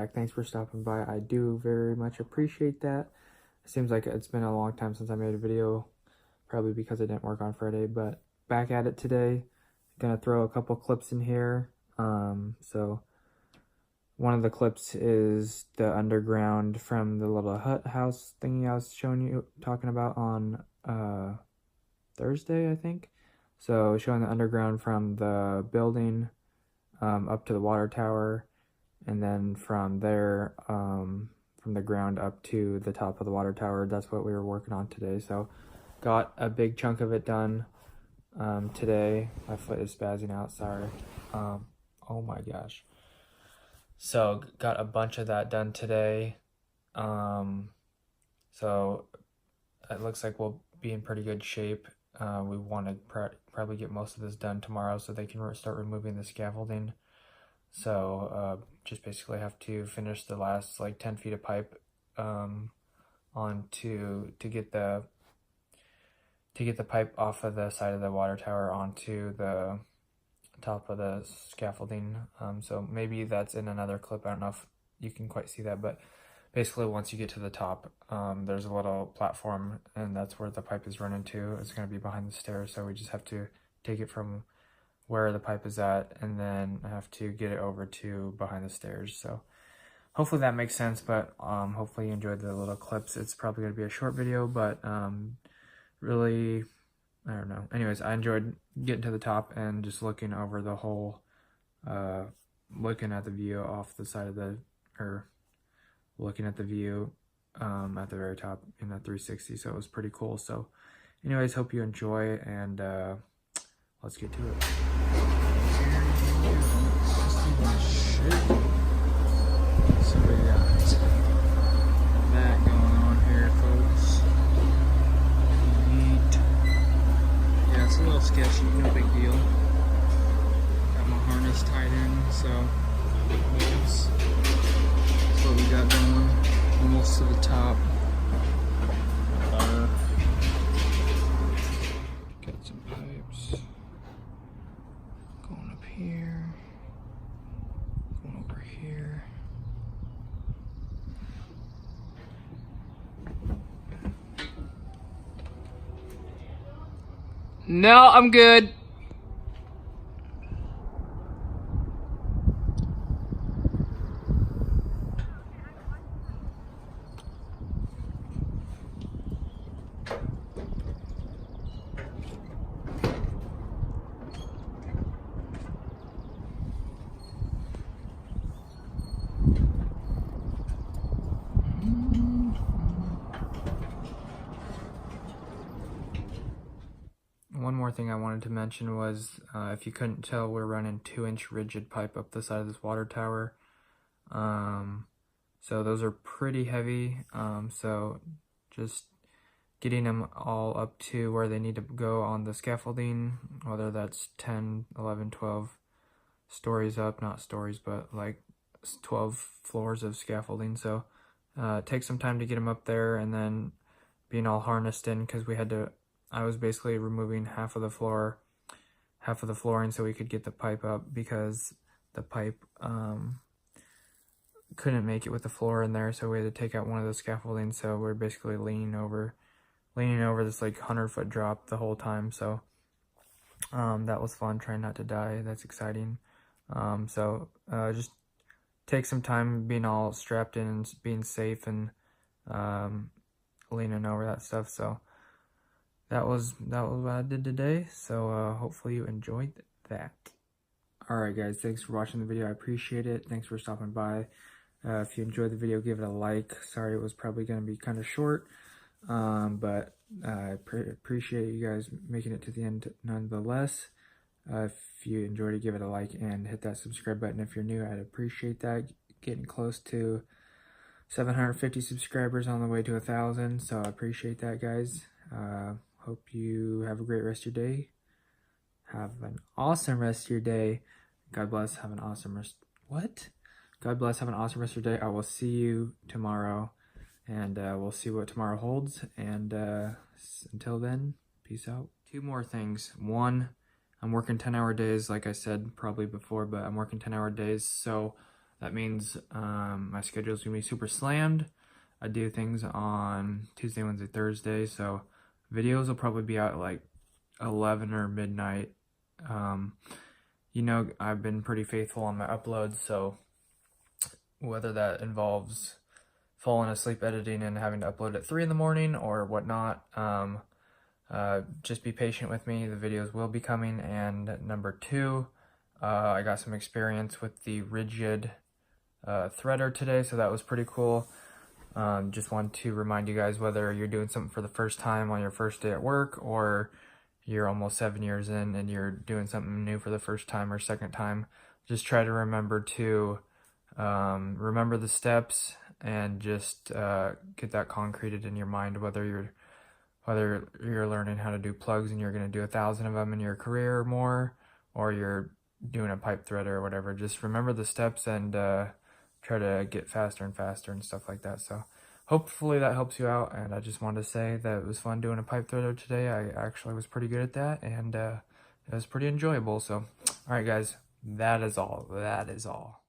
back. Thanks for stopping by. I do very much appreciate that. It seems like it's been a long time since I made a video, probably because I didn't work on Friday, but back at it today. Gonna throw a couple clips in here. So one of the clips is the underground from the little hut house thingy I was talking about on Thursday, I think. So showing the underground from the building up to the water tower, and then from there, from the ground up to the top of the water tower. That's what we were working on today. So got a big chunk of it done today. My foot is spazzing out, sorry. Oh my gosh. So got a bunch of that done today. So it looks like we'll be in pretty good shape. We want to probably get most of this done tomorrow so they can start removing the scaffolding. So just basically have to finish the last like 10 feet of pipe on to get the pipe off of the side of the water tower onto the top of the scaffolding. So maybe that's in another clip. I don't know if you can quite see that, but basically once you get to the top, there's a little platform, and that's where the pipe is running to. It's going to be behind the stairs, so we just have to take it from where the pipe is at, and then I have to get it over to behind the stairs. So hopefully that makes sense, but hopefully you enjoyed the little clips. It's probably going to be a short video, but really, I don't know. Anyways, I enjoyed getting to the top and just looking over the whole, looking at the view off the side of the, or looking at the view at the very top in a 360. So it was pretty cool. So anyways, hope you enjoy, and let's get to it. So we got that going on here, folks. Neat. Yeah, it's a little sketchy, no big deal. Got my harness tied in, so that's what we got going. Almost to the top. Got some pipes going up here, going over here. No, I'm good. One more thing I wanted to mention was, if you couldn't tell, we're running 2-inch rigid pipe up the side of this water tower. So those are pretty heavy. So just getting them all up to where they need to go on the scaffolding, whether that's 10, 11, 12 stories up, not stories, but like 12 floors of scaffolding. So it takes some time to get them up there, and then being all harnessed in, because I was basically removing half of the flooring so we could get the pipe up, because the pipe couldn't make it with the floor in there, so we had to take out one of the scaffolding. So we're basically leaning over this like 100-foot drop the whole time. So that was fun, trying not to die. That's exciting. So just take some time being all strapped in and being safe, and leaning over that stuff. So that was what I did today. So hopefully you enjoyed that. Alright guys, thanks for watching the video. I appreciate it. Thanks for stopping by. If you enjoyed the video, give it a like. Sorry it was probably going to be kind of short, but I appreciate you guys making it to the end nonetheless. If you enjoyed it, give it a like and hit that subscribe button if you're new. I'd appreciate that. Getting close to 750 subscribers, on the way to 1,000, so I appreciate that, guys. Hope you have a great rest of your day. Have an awesome rest of your day. God bless. Have an awesome rest. What? God bless. Have an awesome rest of your day. I will see you tomorrow, and we'll see what tomorrow holds. And until then, peace out. 2 more things. 1, I'm working 10-hour days, like I said probably before, but I'm working 10-hour days, so That means my schedule is gonna be super slammed. I do things on Tuesday, Wednesday, Thursday, so videos will probably be out at like 11 or midnight. You know, I've been pretty faithful on my uploads, so whether that involves falling asleep editing and having to upload at 3 in the morning or whatnot, just be patient with me. The videos will be coming. And number 2, I got some experience with the rigid threader today, so that was pretty cool. Just want to remind you guys, whether you're doing something for the first time on your first day at work, or you're almost 7 years in and you're doing something new for the first time or second time, just try to remember to remember the steps and just get that concreted in your mind, whether you're learning how to do plugs and you're going to do 1,000 of them in your career or more, or you're doing a pipe threader or whatever. Just remember the steps and try to get faster and faster and stuff like that. So hopefully that helps you out. And I just wanted to say that it was fun doing a pipe threader today. I actually was pretty good at that, and it was pretty enjoyable. So all right, guys, that is all.